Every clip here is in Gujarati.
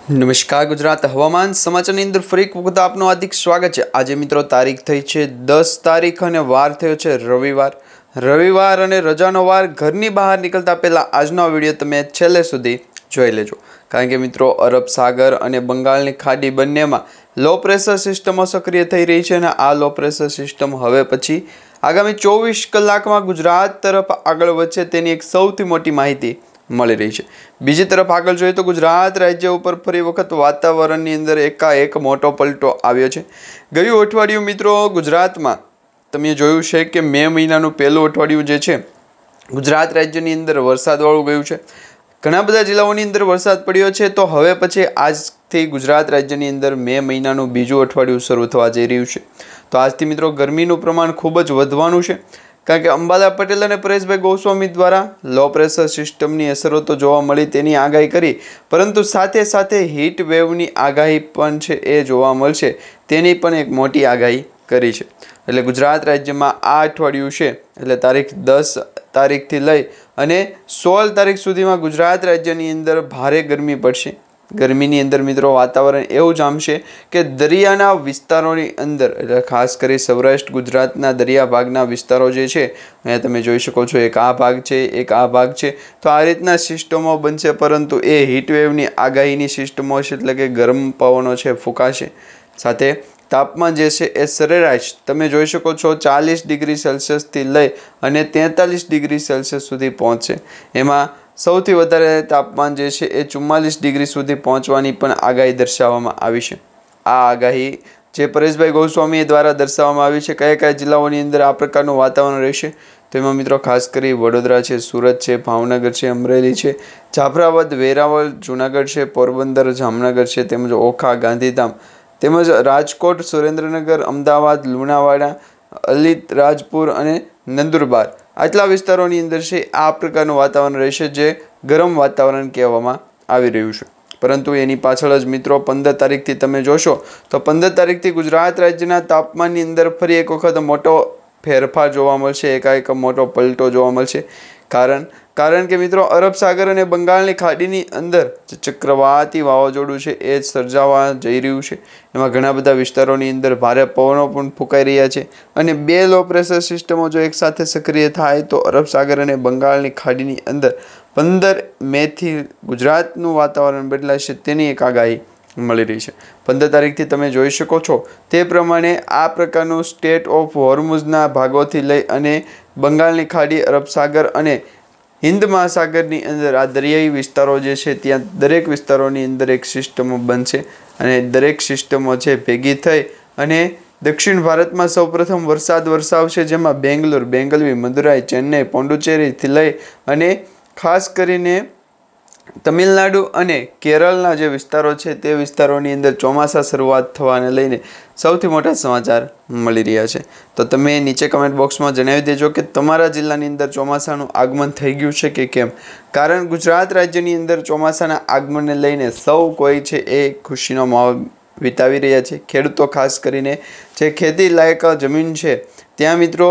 નમસ્કાર ગુજરાત હવામાન સમાચારની અંદર ફરી એક વખત આપનું હાર્દિક સ્વાગત છે। આજે મિત્રો તારીખ થઈ છે 10 તારીખ અને વાર થયો છે રવિવાર અને રજાનો વાર। ઘરની બહાર નીકળતા પહેલા આજનો વિડીયો તમે છેલ્લે સુધી જોઈ લેજો, કારણ કે મિત્રો અરબ સાગર અને બંગાળની ખાડી બંનેમાં લો પ્રેશર સિસ્ટમો સક્રિય થઈ રહી છે અને આ લો પ્રેશર સિસ્ટમ હવે પછી આગામી 24 કલાકમાં ગુજરાત તરફ આગળ વધશે તેની એક સૌથી મોટી માહિતી મળી રહી છે। બીજી તરફ આગળ જોઈએ તો ગુજરાત રાજ્ય ઉપર ફરી વખત વાતાવરણની અંદર એકાએક મોટો પલટો આવ્યો છે। ગયું અઠવાડિયું મિત્રો ગુજરાતમાં તમે જોયું છે કે મે મહિનાનું પહેલું અઠવાડિયું જે છે ગુજરાત રાજ્યની અંદર વરસાદવાળું ગયું છે। ઘણા બધા જિલ્લાઓની અંદર વરસાદ પડ્યો છે। તો હવે પછી આજથી ગુજરાત રાજ્યની અંદર મે મહિનાનું બીજું અઠવાડિયું શરૂ થવા જઈ રહ્યું છે। તો આજથી મિત્રો ગરમીનું પ્રમાણ ખૂબ જ વધવાનું છે, કારણ કે અંબાલા પટેલ અને પરેશભાઈ ગોસ્વામી દ્વારા લો પ્રેશર સિસ્ટમની અસરો તો જોવા મળી તેની આગાહી કરી, પરંતુ સાથે સાથે હીટ વેવની આગાહી પણ છે એ જોવા મળશે તેની પણ એક મોટી આગાહી કરી છે। એટલે ગુજરાત રાજ્યમાં આ અઠવાડિયું છે એટલે તારીખ 10 તારીખથી લઈ અને 16 તારીખ સુધીમાં ગુજરાત રાજ્યની અંદર ભારે ગરમી પડશે। ગરમીની અંદર મિત્રો વાતાવરણ એવું જામશે કે દરિયાના વિસ્તારોની અંદર, એટલે ખાસ કરી સૌરાષ્ટ્ર ગુજરાતના દરિયા ભાગના વિસ્તારો જે છે, અહીંયા તમે જોઈ શકો છો એક આ ભાગ છે, એક આ ભાગ છે, તો આ રીતના સિસ્ટમો બનશે, પરંતુ એ હીટવેવની આગાહીની સિસ્ટમો છે, એટલે કે ગરમ પવનો છે ફૂંકાશે। સાથે તાપમાન જે છે એ સરેરાશ તમે જોઈ શકો છો 40 ડિગ્રી સેલ્સિયસથી લઈ અને 43 ડિગ્રી સેલ્સિયસ સુધી પહોંચશે। એમાં સૌથી વધારે તાપમાન જે છે એ 44 ડિગ્રી સુધી પહોંચવાની પણ આગાહી દર્શાવવામાં આવી છે। આ આગાહી જે પરેશભાઈ ગોસ્વામી દ્વારા દર્શાવવામાં આવી છે, કયા કયા જિલ્લાઓની અંદર આ પ્રકારનું વાતાવરણ રહેશે, તો એમાં મિત્રો ખાસ કરી વડોદરા છે, સુરત છે, ભાવનગર છે, અમરેલી છે, જાફરાબાદ, વેરાવળ, જૂનાગઢ છે, પોરબંદર, જામનગર છે, તેમજ ઓખા, ગાંધીધામ, તેમજ રાજકોટ, સુરેન્દ્રનગર, અમદાવાદ, લુણાવાડા, અલીરાજપુર અને નંદુરબાર, આટલા વિસ્તારોની અંદર છે આ પ્રકારનું વાતાવરણ રહેશે જે ગરમ વાતાવરણ કહેવામાં આવી રહ્યું છે। પરંતુ એની પાછળ જ મિત્રો 15 તારીખથી તમે જોશો તો 15 તારીખથી ગુજરાત રાજ્યના તાપમાનની અંદર ફરી એક વખત મોટો ફેરફાર જોવા મળશે, એકાએક મોટો પલટો જોવા મળશે। કારણ કે મિત્રો અરબ સાગર અને બંગાળની ખાડીની અંદર જે ચક્રવાતી વાવાઝોડું છે એ સર્જાવા જઈ રહ્યું છે। એમાં ઘણા બધા વિસ્તારોની અંદર ભારે પવનો પણ ફૂંકાઈ રહ્યા છે અને બે લો પ્રેશર સિસ્ટમો જો એકસાથે સક્રિય થાય તો અરબ સાગર અને બંગાળની ખાડીની અંદર 15 મેથી ગુજરાતનું વાતાવરણ બદલાશે તેની એક આગાહી મળી રહી છે। 15 તારીખથી તમે જોઈ શકો છો તે પ્રમાણે આ પ્રકારનું સ્ટેટ ઓફ હોર્મુઝના ભાગોથી લઈ અને બંગાળની ખાડી, અરબ સાગર અને હિન્દ મહાસાગરની અંદર આ દરિયાઈ વિસ્તારો જે છે ત્યાં દરેક વિસ્તારોની અંદર એક સિસ્ટમો બનશે અને દરેક સિસ્ટમો છે ભેગી થઈ અને દક્ષિણ ભારતમાં સૌપ્રથમ વરસાદ વરસાવશે, જેમાં બેંગલવી, મદુરાઈ, ચેન્નઈ, પોંડુચેરીથી લઈ અને ખાસ કરીને તમિલનાડુ અને કેરળના જે વિસ્તારો છે તે વિસ્તારોની અંદર ચોમાસા શરૂઆત થવાને લઈને સૌથી મોટા સમાચાર મળી રહ્યા છે। તો તમે નીચે કમેન્ટ બોક્સમાં જણાવી દેજો કે તમારા જિલ્લાની અંદર ચોમાસાનું આગમન થઈ ગયું છે કે કેમ, કારણ ગુજરાત રાજ્યની અંદર ચોમાસાના આગમનને લઈને સૌ કોઈ છે એ ખુશીનો માહોલ વિતાવી રહ્યા છે। ખેડૂતો ખાસ કરીને જે ખેતી લાયક જમીન છે ત્યાં મિત્રો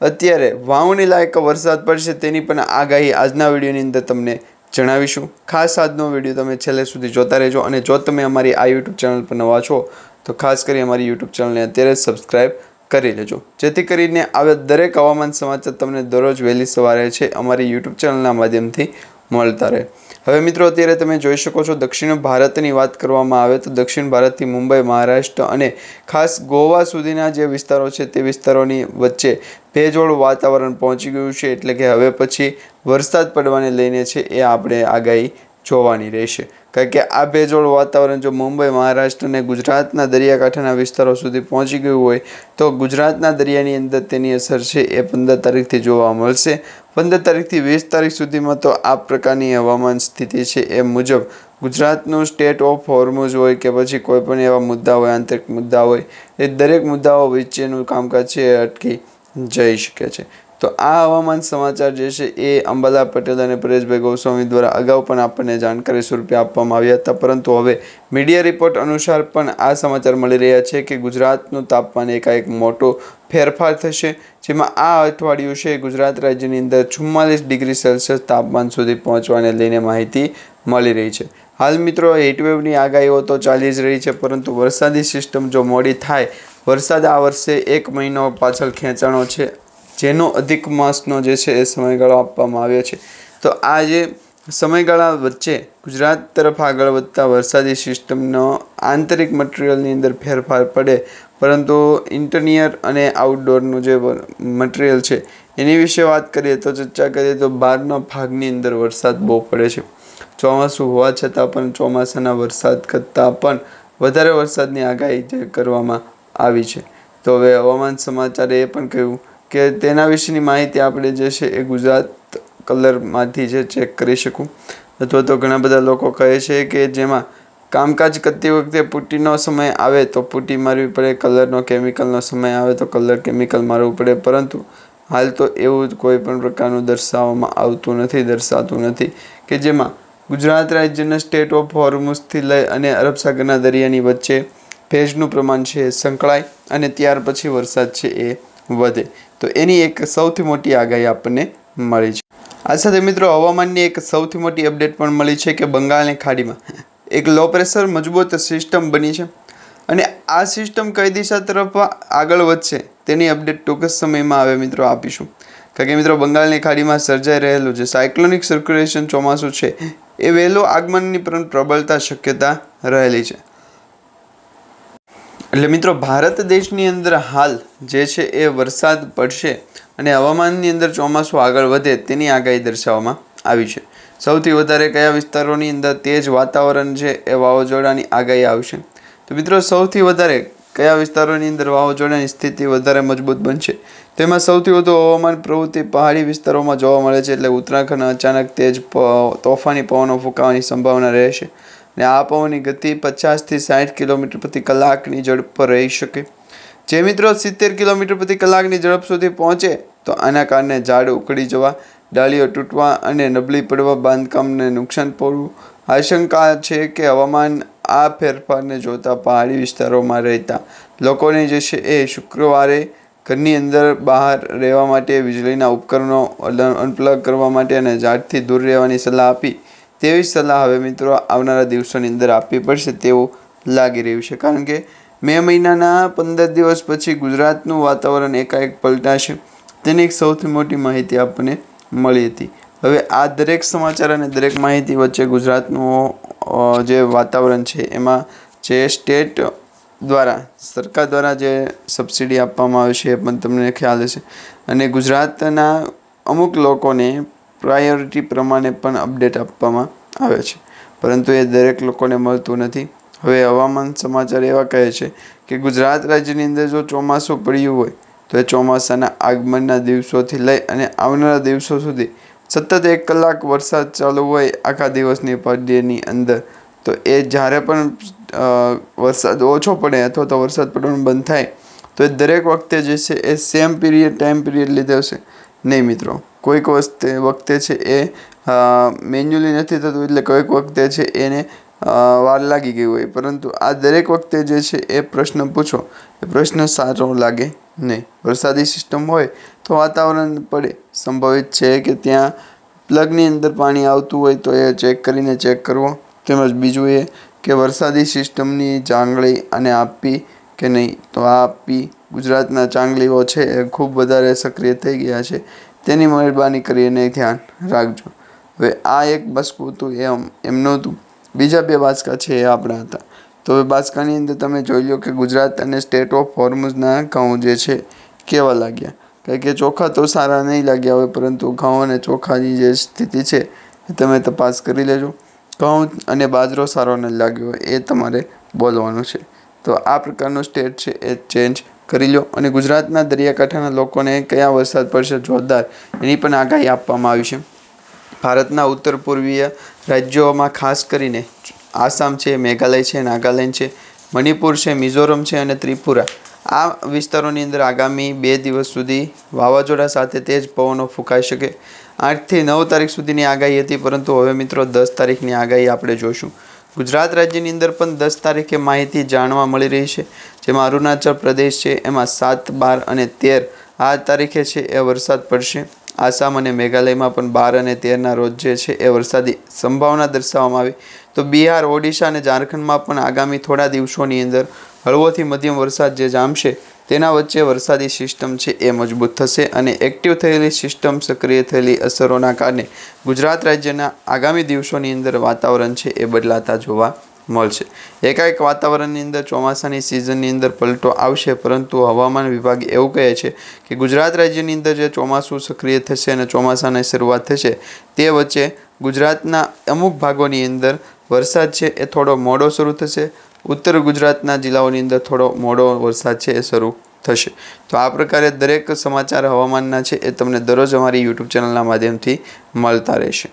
અત્યારે વાવણી લાયક વરસાદ પડશે તેની પણ આગાહી આજના વિડીયોની અંદર તમને જણાવીશું। ખાસ આજનો વિડીયો તમે છેલ્લે સુધી જોતા રહેજો અને જો તમે અમારી આ યુટ્યુબ ચેનલ પર નવા છો તો ખાસ કરી અમારી યુટ્યુબ ચેનલને અત્યારે સબસ્ક્રાઈબ કરી લેજો, જેથી કરીને આવા દરેક હવામાન સમાચાર તમને દરરોજ વહેલી સવારે છે અમારી યુટ્યુબ ચેનલના માધ્યમથી મળતા રહે। હવે મિત્રો અત્યારે તમે જોઈ શકો છો દક્ષિણ ભારતની વાત કરવામાં આવે તો દક્ષિણ ભારતથી મુંબઈ, મહારાષ્ટ્ર અને ખાસ ગોવા સુધીના જે વિસ્તારો છે તે વિસ્તારોની વચ્ચે ભેજવાળું વાતાવરણ પહોંચી ગયું છે, એટલે કે હવે પછી વરસાદ પડવાને લઈને છે એ આપણે આગાહી જોવાની રહેશે। કારણ કે આ ભેજવાળું વાતાવરણ જો મુંબઈ, મહારાષ્ટ્ર અને ગુજરાતના દરિયાકાંઠાના વિસ્તારો સુધી પહોંચી ગયું હોય તો ગુજરાતના દરિયાની અંદર તેની અસર છે એ 15 તારીખથી જોવા મળશે। 15 તારીખથી 20 તારીખ સુધીમાં તો આ પ્રકારની હવામાન સ્થિતિ છે એ મુજબ ગુજરાતનું સ્ટેટ ઓફ હોર્મુઝ હોય કે પછી કોઈ પણ એવા મુદ્દા હોય, આંતરિક મુદ્દા હોય, એ દરેક મુદ્દાઓ વચ્ચેનું કામકાજ છે એ અટકી જઈ શકે છે। તો આ હવામાન સમાચાર જે છે એ અંબાલાલ પટેલ અને પરેશભાઈ ગોસ્વામી દ્વારા અગાઉ પણ આપણને જાણકારી સ્વરૂપે આપવામાં આવ્યા હતા, પરંતુ હવે મીડિયા રિપોર્ટ અનુસાર પણ આ સમાચાર મળી રહ્યા છે કે ગુજરાતનું તાપમાન એકાએક મોટો ફેરફાર થશે, જેમાં આ અઠવાડિયું છે ગુજરાત રાજ્યની અંદર 44 ડિગ્રી સેલ્સિયસ તાપમાન સુધી પહોંચવાને લઈને માહિતી મળી રહી છે. હાલ મિત્રો હીટવેવની આગાહીઓ તો ચાલી જ રહી છે, પરંતુ વરસાદી સિસ્ટમ જો મોડી થાય, વરસાદ આ વર્ષે 1 મહિનો પાછળ ખેંચાણો છે, જેનો અધિક માસનો જે છે એ સમયગાળો આપવામાં આવ્યો છે. તો આ જે સમયગાળા વચ્ચે ગુજરાત તરફ આગળ વધતા વરસાદી સિસ્ટમનો આંતરિક મટીરિયલની અંદર ફેરફાર પડે, પરંતુ ઇન્ટરનિયર અને આઉટડોરનું જે મટીરિયલ છે એની વિશે વાત કરીએ તો ચર્ચા કરીએ તો બહારના ભાગની અંદર વરસાદ બહુ પડે છે. ચોમાસું હોવા છતાં પણ ચોમાસાના વરસાદ કરતાં પણ વધારે વરસાદની આગાહી જે કરવામાં આવી છે. તો હવે હવામાન સમાચારે એ પણ કહ્યું કે તેના વિશેની માહિતી આપણે જે છે એ ગુજરાત કલરમાંથી જે ચેક કરી શકું, અથવા તો ઘણા બધા લોકો કહે છે કે જેમાં કામકાજ કરતી વખતે પુટ્ટીનો સમય આવે તો પુટ્ટી મારવી પડે, કલરનો કેમિકલનો સમય આવે તો કલર કેમિકલ મારવું પડે, પરંતુ હાલ તો એવું કોઈ પણ પ્રકારનું દર્શાતું નથી કે જેમાં ગુજરાત રાજ્યના સ્ટેટ ઓફ હોર્મુઝથી લઈ અને અરબ સાગરના દરિયાની વચ્ચે ભેજનું પ્રમાણ છે એ સંકળાય અને ત્યાર પછી વરસાદ છે એ વધે. તો એની એક સૌથી મોટી આગાહી આપણને મળી છે. આ સાથે મિત્રો હવામાનની એક સૌથી મોટી અપડેટ પણ મળી છે કે બંગાળની ખાડીમાં એક લો પ્રેશર મજબૂત સિસ્ટમ બની છે અને આ સિસ્ટમ કઈ દિશા તરફ આગળ વધશે તેની અપડેટ ટૂંક સમયમાં હવે મિત્રો આપીશું. કારણ કે મિત્રો બંગાળની ખાડીમાં સર્જાઈ રહેલું જે સાયક્લોનિક સર્ક્યુલેશન ચોમાસું છે એ વહેલું આગમનની પણ પ્રબળતા શક્યતા રહેલી છે. એટલે મિત્રો ભારત દેશની અંદર હાલ જે છે એ વરસાદ પડશે અને હવામાનની અંદર ચોમાસું આગળ વધે તેની આગાહી દર્શાવવામાં આવી છે. સૌથી વધારે કયા વિસ્તારોની અંદર તેજ વાતાવરણ છે એ વાવાઝોડાની આગાહી આવશે? તો મિત્રો સૌથી વધારે કયા વિસ્તારોની અંદર વાવાઝોડાની સ્થિતિ વધારે મજબૂત બનશે? તેમાં સૌથી વધુ હવામાન પ્રવૃત્તિ પહાડી વિસ્તારોમાં જોવા મળે છે. એટલે ઉત્તરાખંડ અચાનક તેજ તોફાની પવનો ફૂંકાવાની સંભાવના રહેશે અને આ પવનની ગતિ 50 થી 60 કિલોમીટર પ્રતિ કલાકની ઝડપ પર રહી શકે. જે મિત્રો 70 કિલોમીટર પ્રતિ કલાકની ઝડપ સુધી પહોંચે તો આના કારણે ઝાડ ઉખડી જવા, ડાળીઓ તૂટવા અને નબળી પડવા, બાંધકામને નુકસાન પહોંચવું. આશંકા છે કે હવામાન આ ફેરફારને જોતા પહાડી વિસ્તારોમાં રહેતા લોકોને જે છે એ શુક્રવારે ઘરની અંદર બહાર રહેવા માટે, વીજળીના ઉપકરણો અનપ્લગ કરવા માટે અને ઝાડથી દૂર રહેવાની સલાહ આપી. તેવી સલાહ હવે મિત્રો આવનારા દિવસોની અંદર આપવી પડશે તેવું લાગી રહ્યું છે. કારણ કે મે મહિનાના 15 દિવસ પછી ગુજરાતનું વાતાવરણ એકાએક પલટાશે, તેની એક સૌથી મોટી માહિતી આપણને મળી હતી. હવે આ દરેક સમાચાર અને દરેક માહિતી વચ્ચે ગુજરાતનું જે વાતાવરણ છે એમાં જે સ્ટેટ દ્વારા સરકાર દ્વારા જે સબસિડી આપવામાં આવે છે એ પણ તમને ખ્યાલ હશે, અને ગુજરાતના અમુક લોકોને પ્રાયોરિટી પ્રમાણે પણ અપડેટ આપવામાં આવે છે, પરંતુ એ દરેક લોકોને મળતું નથી. હવે હવામાન સમાચાર એવા કહે છે કે ગુજરાત રાજ્યની અંદર જો ચોમાસું પડ્યું હોય તો એ ચોમાસાના આગમનના દિવસોથી લઈ અને આવનારા દિવસો સુધી સતત 1 કલાક વરસાદ ચાલુ હોય આખા દિવસની પર ડેની અંદર, તો એ જ્યારે પણ વરસાદ ઓછો પડે અથવા તો વરસાદ પડવાનું બંધ થાય તો એ દરેક વખતે જે છે એ સેમ ટાઈમ પીરિયડ લીધો છે નહીં મિત્રો. કોઈક વખતે છે એ મેન્યુઅલી નથી થતું, એટલે કોઈક વખતે છે એને વાર લાગી ગઈ હોય, પરંતુ આ દરેક વખતે જે છે એ પ્રશ્ન પૂછો એ પ્રશ્ન સારો લાગે નહીં. વરસાદી સિસ્ટમ હોય તો વાતાવરણ પડે, સંભવિત છે કે ત્યાં પ્લગની અંદર પાણી આવતું હોય તો એ ચેક કરવો. તેમજ બીજું એ કે વરસાદી સિસ્ટમની ચાંગળી અને આપી કે નહીં, તો આ આપી ગુજરાતના ચાંગલીઓ છે એ ખૂબ વધારે સક્રિય થઈ ગયા છે, તેની મહેરબાની કરીને ધ્યાન રાખજો. હવે આ એક બાસકું હતું એમ નહોતું, બીજા 2 બાસકા છે એ આપણા હતા. તો એ બાસકાની અંદર તમે જોઈ લો કે ગુજરાત અને સ્ટેટ ઓફ હોર્મુઝના ઘઉં જે છે કેવા લાગ્યા. કારણ કે ચોખા તો સારા નહીં લાગ્યા હોય, પરંતુ ઘઉં અને ચોખાની જે સ્થિતિ છે એ તમે તપાસ કરી લેજો. ઘઉં અને બાજરો સારો નહીં લાગ્યો હોય એ તમારે બોલવાનું છે. તો આ પ્રકારનો સ્ટેટ છે એ ચેન્જ કરી લો. અને ગુજરાતના દરિયાકાંઠાના લોકોને કયા વરસાદ પડશે જોરદાર એની પણ આગાહી આપવામાં આવી છે. ભારતના ઉત્તર પૂર્વીય રાજ્યોમાં ખાસ કરીને આસામ છે, મેઘાલય છે, નાગાલેન્ડ છે, મણિપુર છે, મિઝોરમ છે અને ત્રિપુરા, આ વિસ્તારોની અંદર આગામી 2 દિવસ સુધી વાવાઝોડા સાથે તેજ પવનો ફૂંકાઈ શકે. 8 થી 9 તારીખ સુધીની આગાહી હતી, પરંતુ હવે મિત્રો 10 તારીખની આગાહી આપણે જોઈશું. ગુજરાત રાજ્યની અંદર પણ 10 તારીખે માહિતી જાણવા મળી રહી છે, જેમાં અરુણાચલ પ્રદેશ છે એમાં 7, 12 અને 13 આ તારીખે છે એ વરસાદ પડશે. આસામ અને મેઘાલયમાં પણ 12 અને 13ના રોજ જે છે એ વરસાદી સંભાવના દર્શાવવામાં આવી. તો બિહાર, ઓડિશા અને ઝારખંડમાં પણ આગામી થોડા દિવસોની અંદર હળવોથી મધ્યમ વરસાદ જે જામશે તેના વચ્ચે વરસાદી સિસ્ટમ છે એ મજબૂત થશે અને એક્ટિવ થયેલી સિસ્ટમ, સક્રિય થયેલી અસરોના કારણે ગુજરાત રાજ્યના આગામી દિવસોની અંદર વાતાવરણ છે એ બદલાતા જોવા મળશે. એકાએક વાતાવરણની અંદર ચોમાસાની સિઝનની અંદર પલટો આવશે, પરંતુ હવામાન વિભાગ એવું કહે છે કે ગુજરાત રાજ્યની અંદર જે ચોમાસું સક્રિય થશે અને ચોમાસાની શરૂઆત થશે તે વચ્ચે ગુજરાતના અમુક ભાગોની અંદર વરસાદ છે એ થોડો મોડો શરૂ થશે. ઉત્તર ગુજરાતના જિલ્લાઓની અંદર થોડો મોડો વરસાદ છે એ શરૂ થશે. તો આ પ્રકારે દરેક સમાચાર હવામાનના છે એ તમને દરરોજ અમારી યુટ્યુબ ચેનલના માધ્યમથી મળતા રહેશે.